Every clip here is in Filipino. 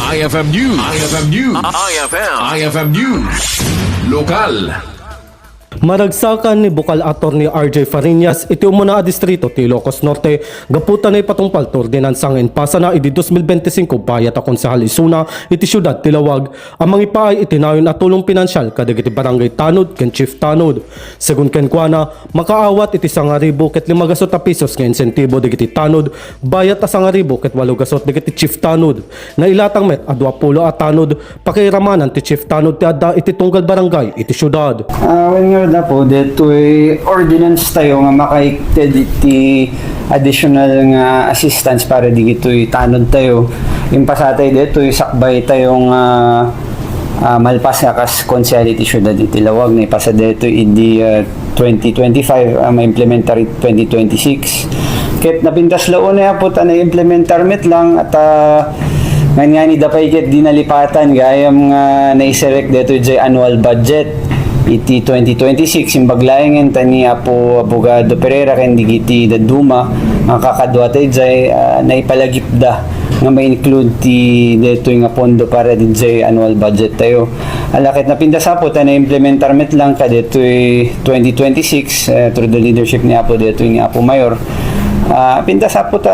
IFM News. IFM News. IFM News. Lokal. Maragsakan ni Bukal Attorney RJ Fariñas iti umuna a distrito ti Ilocos Norte gaputan ay patungpal to ordinansang enpasa na iti 2025 bayat a konsehal isuna iti syudad ti Lawag ang mangipaay itinayon a tulong pinansyal kadag iti barangay Tanod ken Chief Tanod. Segun ken kuana makaawat iti 1,000 ket 5 pesos nga insentibo digiti Tanod bayat a 1,000 ket 8 digiti Chief Tanod na ilatang met a 20 a Tanod pakiramanan ti Chief Tanod ti adda iti tunggal barangay iti syudad. When nga na po, deto'y ordinance tayo nga makaikted iti additional nga assistance para di ito'y tanod tayo. Impasatay deto'y sakbay tayong malpas nga kas konsyality syudad iti Lawag na ipasa deto'y idi 2025 ma-implementary 2026. Ket napintas laon na po ta na-implementar met lang at nga ni dapay ket dinalipatan gayam nga naiserek deto'y jay annual budget iti 2026 yung baglayangan tani Apo Abogado Pereira ken digiti daduma nga kakadwa tay jay naipalagip da nga ma-include ti detoy nga pondo para di jay annual budget tayo. Alakit na pindasa po ta na implementar met lang ka detoy 2026 through the leadership ni Apo detoy ni Apo Mayor. Pindasa po ta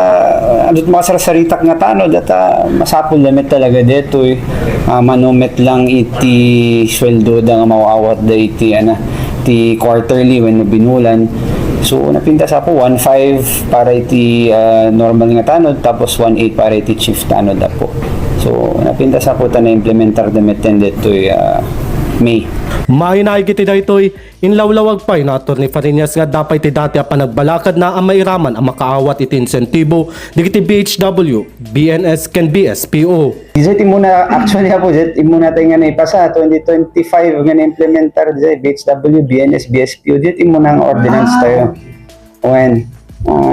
adut makasarasaritak nga tanod at masapol damit talaga detoy manumet lang iti sweldo da nga mawawat da iti ti quarterly when binulan. So napintas po 1.5 para iti normal nga tanod tapos 1.8 para iti chief tanod da po. So napintas po ta na implementar damit detoy May. Mahinay kiti daytoy inlawlawag pay na Attorney Fariñas nga dapay ti dati a panagbalakad na ang mairaman ang makaawat iti insentibo digiti BHW, BNS ken BSPO. Zet imuna actually po zet imuna tayo nga naipasa 2025 nga na-implementar zet BHW, BNS, BSPO zet imuna nga ordinance tayo. When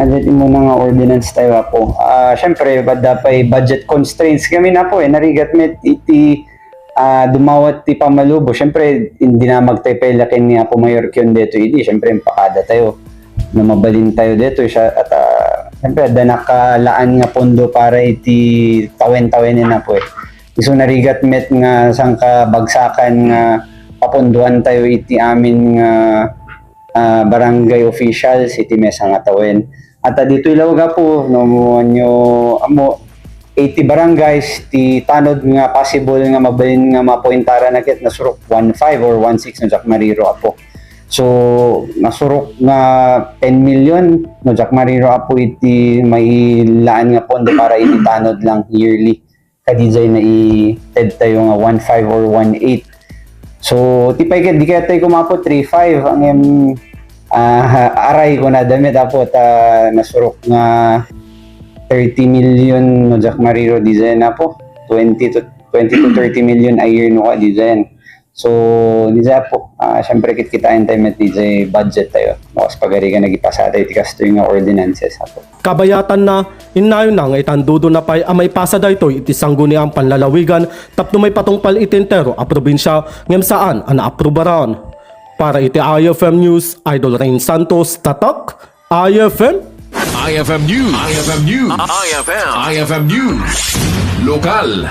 zet imuna nga ordinance tayo po. Syempre dapay budget constraints kami na po narigat met iti dumawat ti pamalubo. Siyempre, hindi na magtaypay lakin ni Apo Mayor Kion dito. Hindi, siyempre, pakada tayo na mabalin tayo dito. At siyempre, nakalaan nga pondo para iti tawen-tawenin na po Iso narigat met nga sangka bagsakan nga papunduan tayo iti amin nga barangay officials iti mesa nga tawen. At dito ilaw po, no nyo amo 80 barangays ti tanod nga possible nga mabalin nga mapointara na ket nasurok 1.5 or 1.6 no Jack Mariro apo. So nasurok nga 10 million no Jack Mariro apo iti may laan nga pondo para iti tanod lang yearly. Kadijay na i-ted tayo nga 1.5 or 1.8. So tipay ket di kaya tayo kumapo 3.5 ang aray ko na damit apo ta nasurok nga 30 million no Jack Mariro design na po 20 to 30 million a year no ka design. So design po syempre kitain tayo met design budget tayo mas pagari ka nagipasa tayo tikas to yung ordinances po. Kabayatan na inayon na nga itandudo na pay amay pasa daytoy iti sangguni ang panlalawigan tapno may patungpal itintero a probinsya ngem saan ang naaprubaran. Para iti IFM News, Idol Rain Santos, Tatak, IFM IFM News. IFM News. IFM News. Lokal.